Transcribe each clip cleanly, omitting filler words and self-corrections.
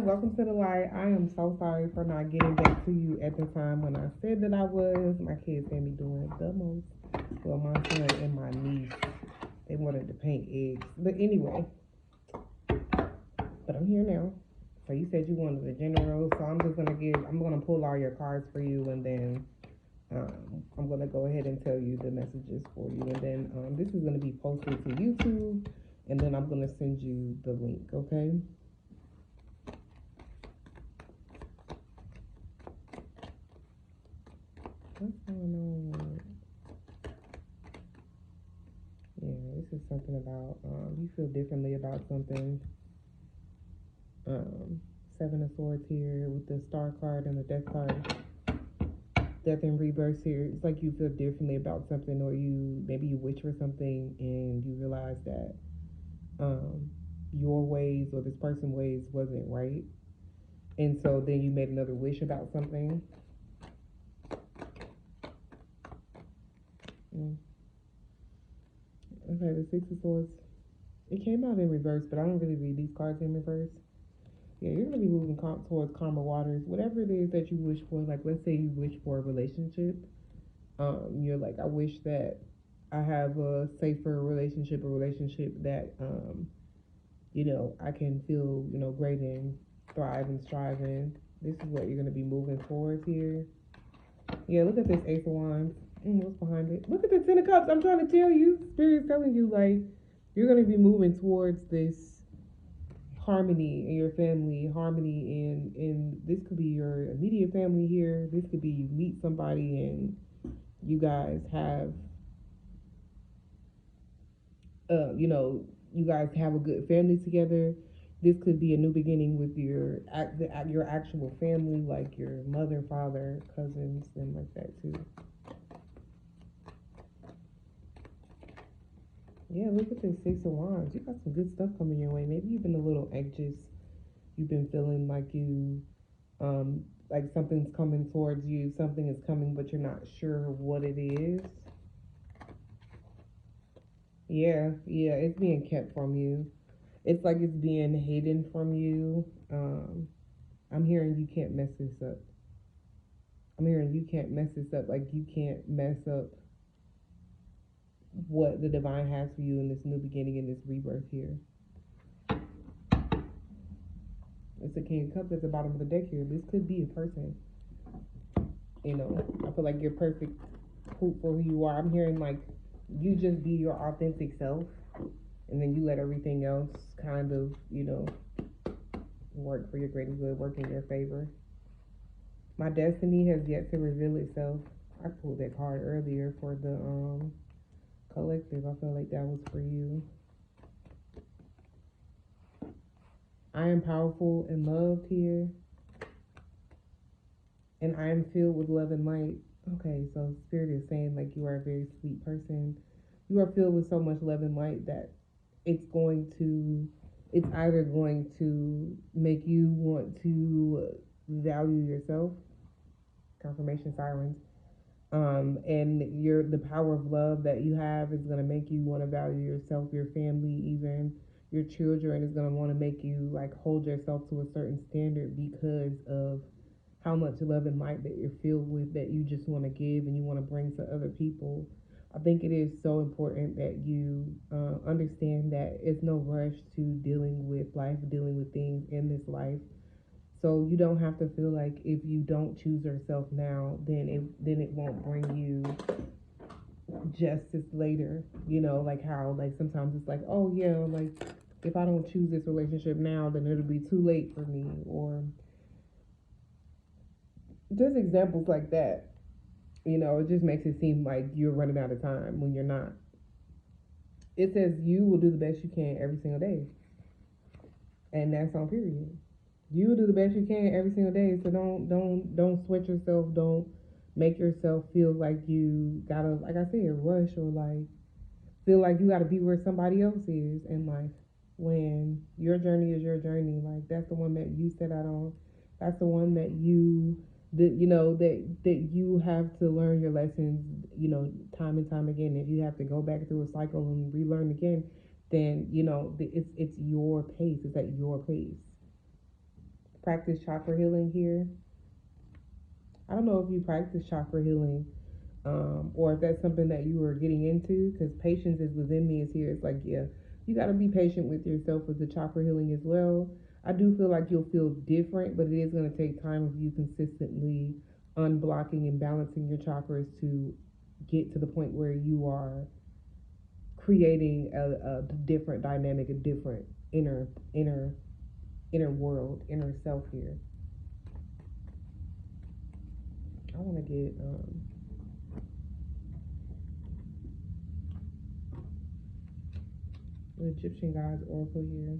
Welcome to the light. I am so sorry for not getting back to you at the time when I said that I was. My kids had me doing the most. Well, my son and my niece, they wanted to paint eggs. But anyway, but I'm here now. So you said you wanted a general, so I'm gonna pull all your cards for you, and then I'm gonna go ahead and tell you the messages for you, and then this is gonna be posted to YouTube, and then I'm gonna send you the link. Okay. What's going on? Yeah, this is something about you feel differently about something. Seven of Swords here with the Star card and the Death card. Death and rebirth here. It's like you feel differently about something, or maybe you wish for something and you realize that your ways or this person's ways wasn't right, and so then you made another wish about something. Okay, the Six of Swords. It came out in reverse, but I don't really read these cards in reverse. Yeah, you're going to be moving towards calmer waters. Whatever it is that you wish for, like let's say you wish for a relationship. You're like, I wish that I have a safer relationship, a relationship that, I can feel, great in, thrive and strive in. This is what you're going to be moving towards here. Yeah, look at this Ace of Wands. What's behind it? Look at the Ten of Cups. I'm trying to tell you. Spirit's telling you, like, you're going to be moving towards this harmony in your family, harmony in this could be your immediate family here. This could be you meet somebody and you guys have, you guys have a good family together. This could be a new beginning with your actual family, like your mother, father, cousins, and like that too. Yeah, look at this Six of Wands. You got some good stuff coming your way. Maybe you've been a little anxious. You've been feeling like something's coming towards you. Something is coming, but you're not sure what it is. Yeah, it's being kept from you. It's like it's being hidden from you. I'm hearing you can't mess this up. I'm hearing you can't mess this up. Like you can't mess up what the divine has for you in this new beginning, in this rebirth here. It's the King of Cups at the bottom of the deck here. This could be a person. I feel like you're perfect for who you are. I'm hearing like you just be your authentic self, and then you let everything else kind of, work for your greater good, work in your favor. My destiny has yet to reveal itself. I pulled that card earlier for the collective. I feel like that was for you. I am powerful and loved here. And I am filled with love and light. Okay, so Spirit is saying like you are a very sweet person. You are filled with so much love and light that it's either going to make you want to value yourself. Confirmation sirens. And the power of love that you have is going to make you want to value yourself, your family, even your children is going to want to make you like hold yourself to a certain standard because of how much love and light that you're filled with, that you just want to give and you want to bring to other people. I think it is so important that you understand that it's no rush to dealing with life, dealing with things in this life. So you don't have to feel like if you don't choose yourself now, then it won't bring you justice later. Like how like sometimes it's like, oh yeah, like if I don't choose this relationship now, then it'll be too late for me, or just examples like that. It just makes it seem like you're running out of time when you're not. It says you will do the best you can every single day, and that's on period. You will do the best you can every single day. So don't sweat yourself. Don't make yourself feel like you gotta, like I said, rush or like feel like you gotta be where somebody else is in life. When your journey is your journey, like that's the one that you set out on. That's the one that that you have to learn your lessons, time and time again. If you have to go back through a cycle and relearn again, then it's your pace. It's at your pace. practice chakra healing here. I don't know if you practice chakra healing, or if that's something that you were getting into, because patience is within me is here. It's like, yeah, you got to be patient with yourself with the chakra healing as well. I do feel like you'll feel different, but it is going to take time of you consistently unblocking and balancing your chakras to get to the point where you are creating a different dynamic, a different inner inner world, inner self here. I want to get the Egyptian gods oracle here.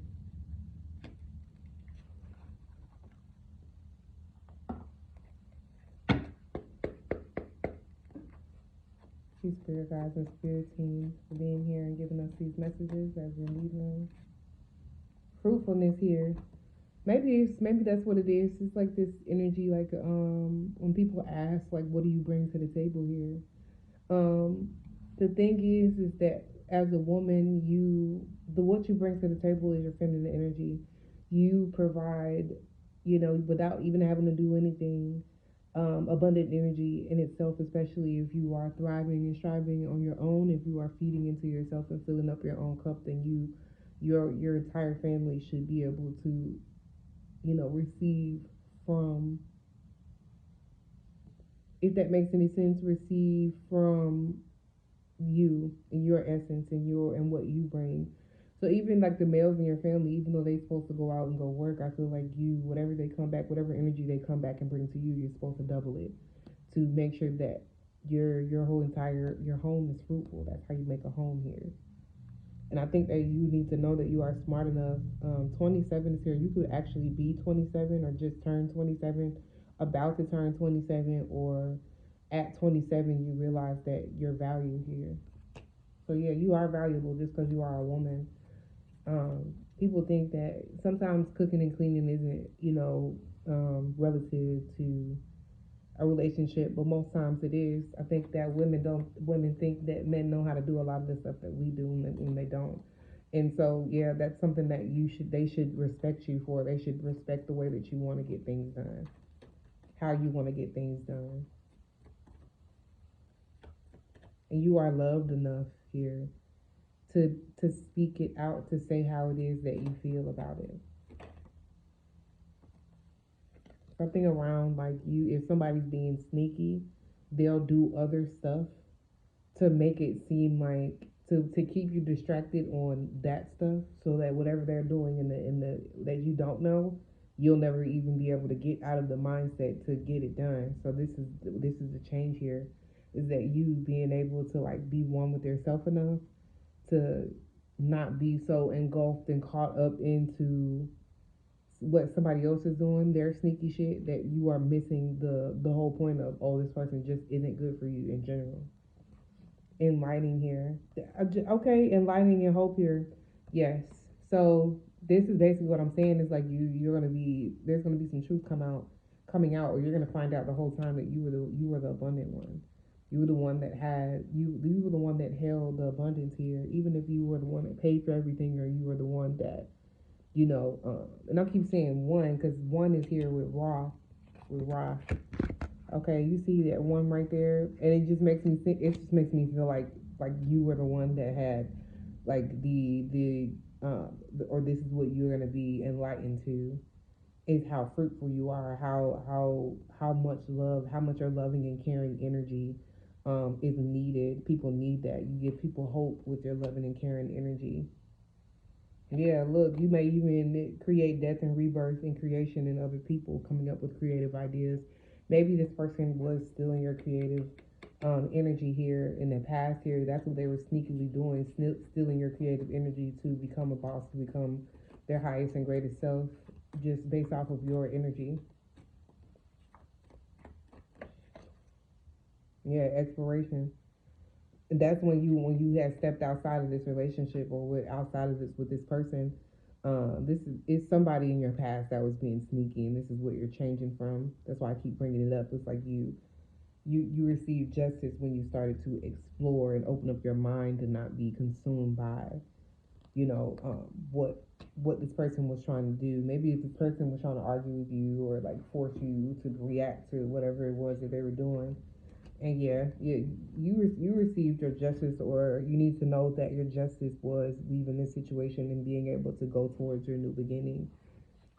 You spirit guides and spirit teams for being here and giving us these messages as we're needing them. Fruitfulness here. Maybe that's what it is. It's like this energy, like when people ask like, what do you bring to the table here? Um, the thing is that as a woman, the what you bring to the table is your feminine energy. You provide, without even having to do anything. Abundant energy in itself, especially if you are thriving and striving on your own. If you are feeding into yourself and filling up your own cup, then your entire family should be able to, receive from, if that makes any sense, receive from you and your essence and what you bring. So even like the males in your family, even though they're supposed to go out and go work, I feel like whatever they come back, whatever energy they come back and bring to you, you're supposed to double it to make sure that your whole entire your home is fruitful. That's how you make a home here. And I think that you need to know that you are smart enough. 27 is here. You could actually be 27 or just turn 27, about to turn 27, or at 27 you realize that you're valued here. So yeah, you are valuable just because you are a woman. People think that sometimes cooking and cleaning isn't, relative to a relationship, but most times it is. I think that women think that men know how to do a lot of the stuff that we do, and they don't. And so yeah, that's something that they should respect you for. They should respect the way that you want to get things done, how you want to get things done, and you are loved enough here to speak it out, to say how it is that you feel about it. Something around like you, if somebody's being sneaky, they'll do other stuff to make it seem like to keep you distracted on that stuff, so that whatever they're doing in the that you don't know, you'll never even be able to get out of the mindset to get it done. So this is the change here, is that you being able to like be one with yourself enough to not be so engulfed and caught up into what somebody else is doing, their sneaky shit, that you are missing the whole point of, oh, this person just isn't good for you in general. Enlightening here. Okay, enlightening and hope here. Yes. So this is basically what I'm saying is like you're gonna be, there's gonna be some truth coming out, or you're gonna find out the whole time that you were the abundant one. You were the one that had you were the one that held the abundance here, even if you were the one that paid for everything, or you were the one that, and I keep saying one because one is here with Ra. Okay, you see that one right there, and it just makes me think. It just makes me feel like you were the one that had like or this is what you're gonna be enlightened to, is how fruitful you are, how much love, how much your loving and caring energy is needed. People need that. You give people hope with your loving and caring energy. Yeah, look, you may even create death and rebirth and creation in other people, coming up with creative ideas. Maybe this person was stealing your creative energy here in the past here. That's what they were sneakily doing, stealing your creative energy to become a boss, to become their highest and greatest self, just based off of your energy. Yeah, exploration. And that's when you have stepped outside of this relationship, or outside of this with this person. This is somebody in your past that was being sneaky, and this is what you're changing from. That's why I keep bringing it up. It's like you received justice when you started to explore and open up your mind to not be consumed by what this person was trying to do. Maybe if this person was trying to argue with you or like force you to react to whatever it was that they were doing. And yeah, you received your justice, or you need to know that your justice was leaving this situation and being able to go towards your new beginning.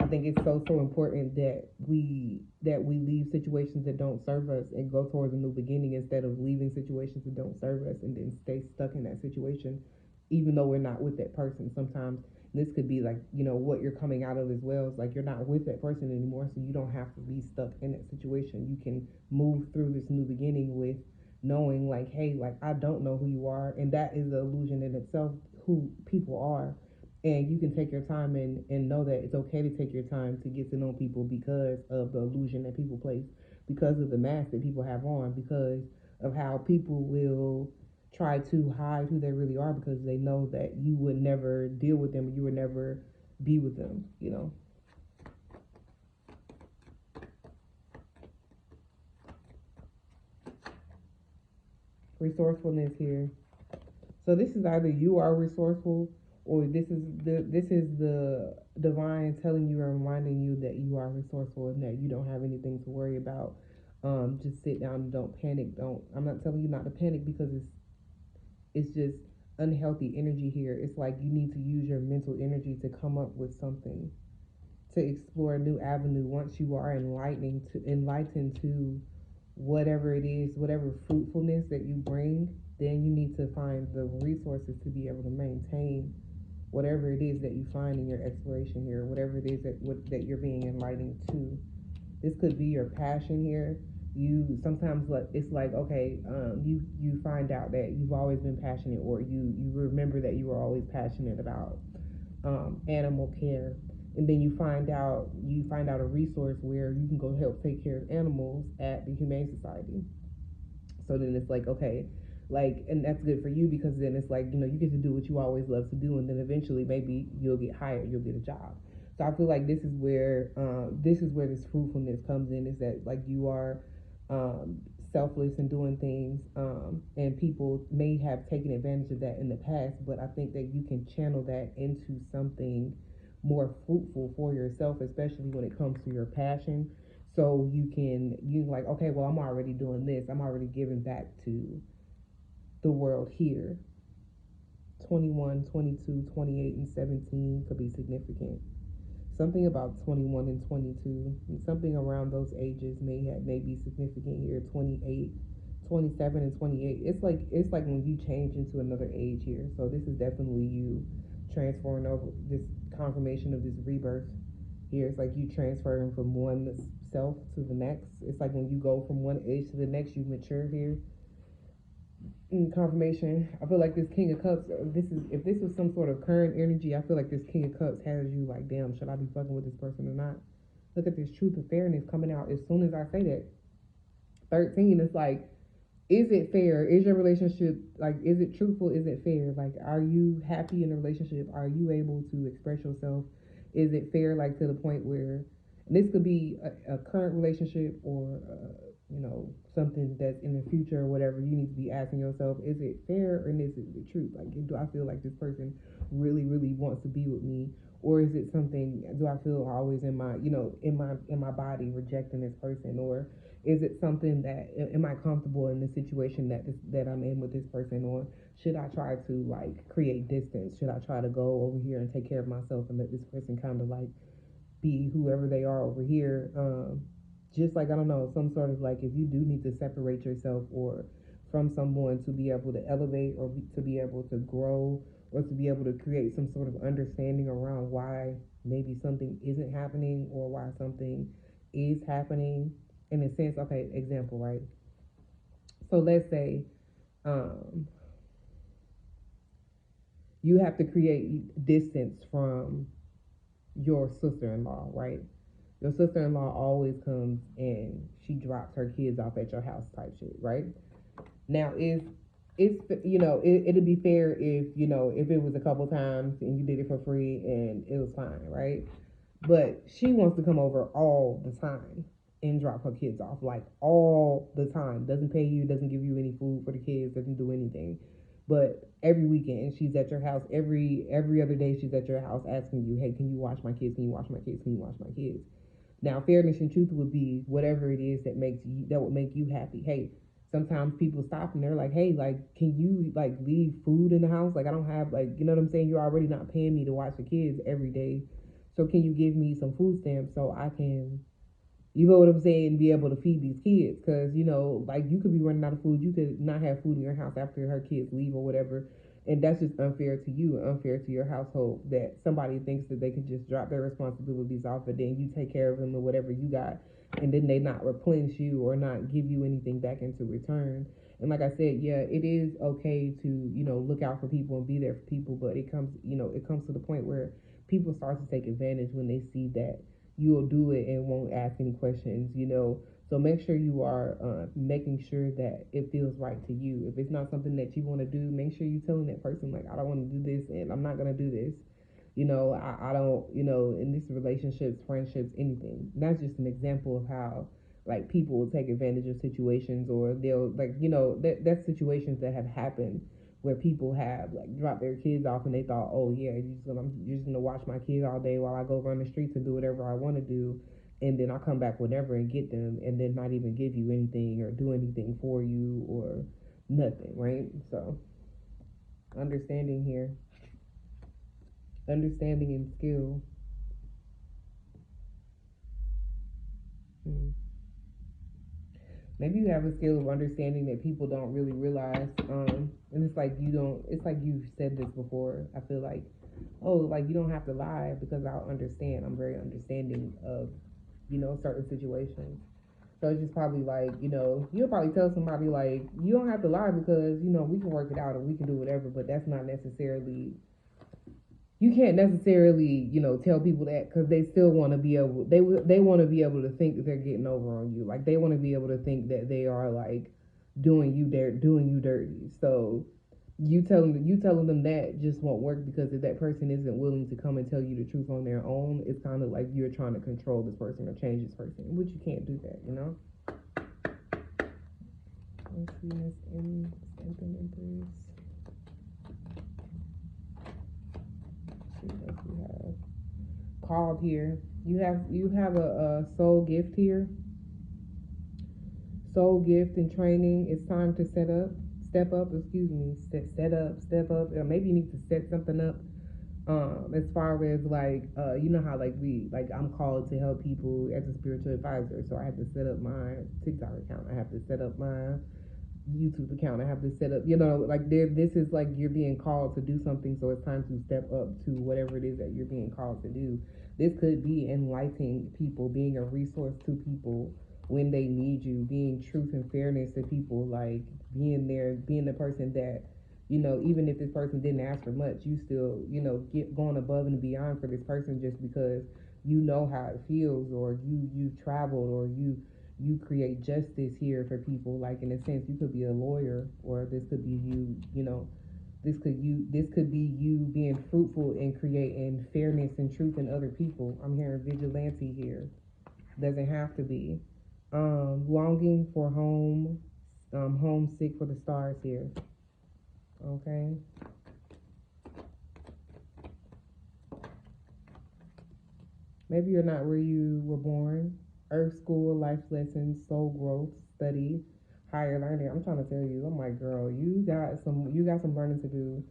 I think it's so important that we leave situations that don't serve us and go towards a new beginning instead of leaving situations that don't serve us and then stay stuck in that situation, even though we're not with that person. Sometimes this could be like what you're coming out of as well. It's like you're not with that person anymore, so you don't have to be stuck in that situation. You can move through this new beginning with knowing like, hey, like I don't know who you are, and that is the illusion in itself. Who people are, and you can take your time and know that it's okay to take your time to get to know people because of the illusion that people place, because of the mask that people have on, because of how people will try to hide who they really are because they know that you would never deal with them, you would never be with them. Resourcefulness here. So this is either you are resourceful, or this is the divine telling you and reminding you that you are resourceful and that you don't have anything to worry about. Just sit down and don't panic. Don't. I'm not telling you not to panic because it's just unhealthy energy here. It's like you need to use your mental energy to come up with something, to explore a new avenue. Once you are enlightened to whatever it is, whatever fruitfulness that you bring, then you need to find the resources to be able to maintain whatever it is that you find in your exploration here, whatever it is that you're being enlightened to. This could be your passion here. You sometimes like it's like okay, you find out that you've always been passionate, or you remember that you were always passionate about animal care, and then you find out a resource where you can go help take care of animals at the Humane Society. So then it's like, okay, like, and that's good for you because then it's like, you get to do what you always love to do, and then eventually maybe you'll get hired, you'll get a job. So I feel like this is where this fruitfulness comes in, is that like you are um, selfless and doing things, and people may have taken advantage of that in the past, but I think that you can channel that into something more fruitful for yourself, especially when it comes to your passion. So you like, okay, well, I'm already doing this, I'm already giving back to the world here. 21, 22, 28, and 17 could be significant. Something about 21 and 22, something around those ages may be significant here. 28, 27, and 28. It's like when you change into another age here. So this is definitely you transferring over, this confirmation of this rebirth here. It's like you transferring from one self to the next. It's like when you go from one age to the next, you mature here. Confirmation. I feel like this King of Cups. This is if this was some sort of current energy. I feel like this King of Cups has you like, damn, should I be fucking with this person or not? Look at this truth and fairness coming out as soon as I say that. 13. It's like, is it fair? Is your relationship like? Is it truthful? Is it fair? Like, are you happy in a relationship? Are you able to express yourself? Is it fair? Like to the point where, and this could be a current relationship or something that's in the future or whatever. You need to be asking yourself, is it fair or is it the truth? Like, do I feel like this person really really wants to be with me, or is it something? Do I feel always in my in my body rejecting this person, or is it something that am I comfortable in the situation that I'm in with this person, or should I try to like create distance? Should I try to go over here and take care of myself and let this person kind of like be whoever they are over here? Just like, I don't know, some sort of like, if you do need to separate yourself or from someone to be able to elevate, or to be able to grow, or to be able to create some sort of understanding around why maybe something isn't happening or why something is happening. In a sense, okay, example, right? So let's say um, you have to create distance from your sister-in-law, right? Your sister-in-law always comes and she drops her kids off at your house type shit, right? Now, it'd be fair if it was a couple times and you did it for free and it was fine, right? But she wants to come over all the time and drop her kids off, like all the time. Doesn't pay you, doesn't give you any food for the kids, doesn't do anything. But every weekend she's at your house. Every other day she's at your house asking you, hey, can you watch my kids? Can you watch my kids? Can you watch my kids? Now, fairness and truth would be whatever it is that would make you happy. Hey, sometimes people stop and they're like, hey, like, can you like leave food in the house? Like, I don't have like, you know what I'm saying? You're already not paying me to watch the kids every day, so can you give me some food stamps so I can, you know what I'm saying, be able to feed these kids? Because, you know, like you could be running out of food. You could not have food in your house after her kids leave or whatever. And that's just unfair to you and unfair to your household that somebody thinks that they can just drop their responsibilities off and then you take care of them or whatever you got. And then they not replenish you or not give you anything back into return. And like I said, yeah, it is okay to, you know, look out for people and be there for people. But it comes, you know, it comes to the point where people start to take advantage when they see that you'll do it and won't ask any questions, you know. So make sure you are making sure that it feels right to you. If it's not something that you want to do, make sure you're telling that person, like, I don't want to do this and I'm not going to do this. You know, I don't, you know, in these relationships, friendships, anything. And that's just an example of how, like, people will take advantage of situations or they'll, like, you know, that's situations that have happened where people have like dropped their kids off and they thought, oh yeah, you're just gonna watch my kids all day while I go run the streets and do whatever I want to do, and then I come back whenever and get them, and then not even give you anything or do anything for you or nothing, right? So understanding here, understanding and skill. Hmm. Maybe you have a skill of understanding that people don't really realize, and it's like you don't. It's like you've said this before. I feel like, oh, like you don't have to lie because I'll understand. I'm very understanding of, you know, certain situations. So it's just probably like, you know, you'll probably tell somebody like, you don't have to lie because, you know, we can work it out or we can do whatever, but that's not necessarily, you can't necessarily, you know, tell people that because they still want to be able, they want to be able to think that they're getting over on you. Like they want to be able to think that they are like doing you dirty. So you telling them that just won't work because if that person isn't willing to come and tell you the truth on their own, it's kind of like you're trying to control this person or change this person, which you can't do that, you know. Let's see this in Stamping Empress. Let's see what we have called here. You have a soul gift here. Soul gift and training. It's time to step up. Excuse me, step up. Or maybe you need to set something up. As far as like, you know how like I'm called to help people as a spiritual advisor, so I have to set up my TikTok account. I have to set up my YouTube account. I have to set up, you know, like there. This is like you're being called to do something, so it's time to step up to whatever it is that you're being called to do. This could be enlightening people, being a resource to people when they need you, being truth and fairness to people, like being there, being the person that, you know, even if this person didn't ask for much, you still, you know, get going above and beyond for this person just because you know how it feels, or you've traveled, or you create justice here for people. Like in a sense, you could be a lawyer, or this could be you, you know, this could be you being fruitful in creating fairness and truth in other people. I'm hearing vigilante here. Doesn't have to be. Longing for home, homesick for the stars here. Okay. Maybe you're not where you were born. Earth school, life lessons, soul growth, study, higher learning. I'm trying to tell you, I'm like, girl, you got some learning to do.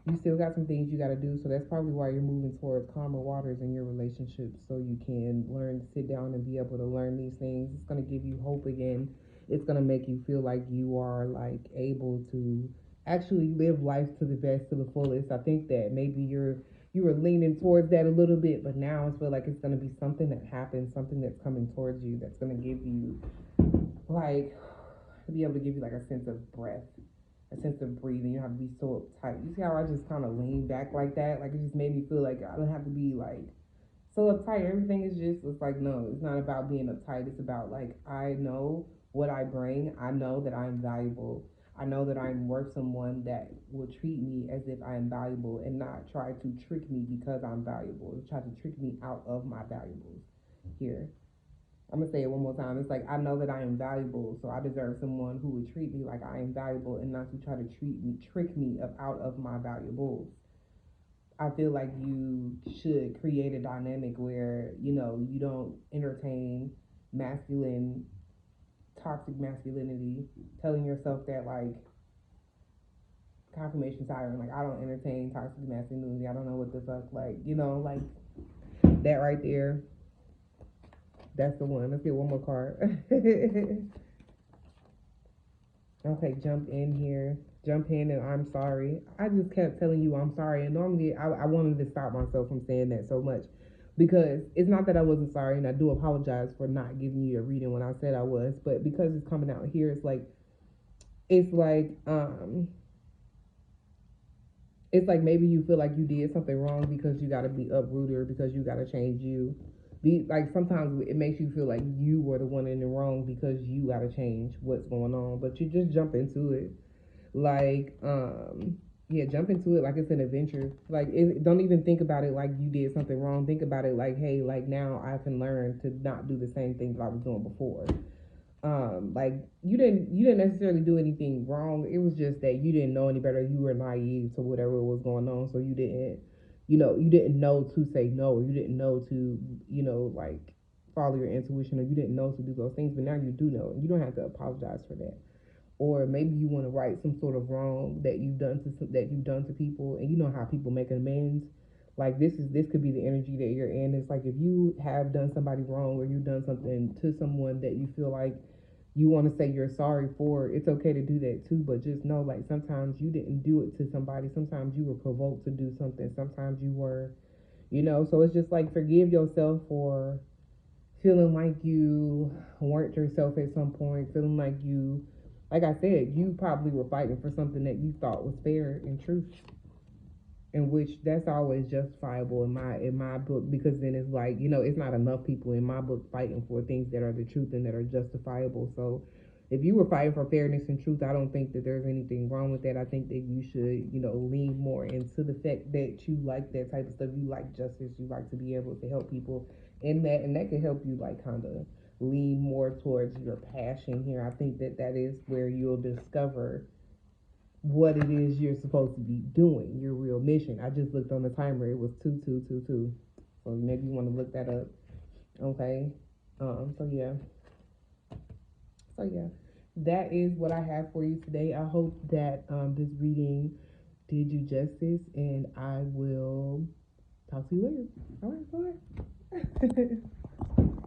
You still got some things you got to do. So that's probably why you're moving towards calmer waters in your relationships, so you can learn to sit down and be able to learn these things. It's gonna give you hope again. It's gonna make you feel like you are like able to actually live life to the best, to the fullest. I think that maybe you were leaning towards that a little bit, but now I feel like it's going to be something that happens, something that's coming towards you that's going to give you, like, to be able to give you like a sense of breath, a sense of breathing. You don't have to be so uptight. You see how I just kind of lean back like that? Like, it just made me feel like I don't have to be like so uptight. Everything is just, it's like, no, it's not about being uptight. It's about like, I know what I bring. I know that I'm valuable. I know that I'm worth someone that will treat me as if I am valuable and not try to trick me because I'm valuable, try to trick me out of my valuables here. I'm gonna say it one more time. It's like I know that I am valuable, so I deserve someone who would treat me like I am valuable and not to try to trick me out of my valuables. I feel like you should create a dynamic where you don't entertain masculine, toxic masculinity, telling yourself that like confirmation siren, like I don't entertain toxic masculinity. I don't know what the fuck, like like that right there. That's the one. Let's get one more card. Okay, jump in here. Jump in and I'm sorry. I just kept telling you I'm sorry. And normally I wanted to stop myself from saying that so much because it's not that I wasn't sorry, and I do apologize for not giving you a reading when I said I was, but because it's coming out here, it's like maybe you feel like you did something wrong because you got to be uprooted or because you got to change you. Be like sometimes it makes you feel like you were the one in the wrong because you got to change what's going on, but you just jump into it. Like yeah, jump into it like it's an adventure. Like don't even think about it like you did something wrong. Think about it like, hey, like now I can learn to not do the same things I was doing before. Like you didn't necessarily do anything wrong. It was just that you didn't know any better. You were naive to whatever was going on, so you didn't know to say no, or you didn't know to like follow your intuition, or you didn't know to do those things, but now you do know, and you don't have to apologize for that. Or maybe you want to right some sort of wrong that you've done to people, and you know how people make amends. Like this could be the energy that you're in. It's like if you have done somebody wrong, or you've done something to someone that you feel like you want to say you're sorry for, it's okay to do that too, but just know like sometimes you didn't do it to somebody, sometimes you were provoked to do something, sometimes you were, so it's just like forgive yourself for feeling like you weren't yourself at some point, feeling like like I said, you probably were fighting for something that you thought was fair and true, in which that's always justifiable in my book, because then it's like it's not enough people in my book fighting for things that are the truth and that are justifiable. So if you were fighting for fairness and truth, I don't think that there's anything wrong with that. I think that you should lean more into the fact that you like that type of stuff. You like justice, you like to be able to help people in that, and that can help you like kind of lean more towards your passion here. I think that that is where you'll discover what it is you're supposed to be doing, your real mission. I just looked on the timer; it was 2222. So maybe you want to look that up. Okay. So yeah. So yeah, that is what I have for you today. I hope that this reading did you justice, and I will talk to you later. All right. Bye.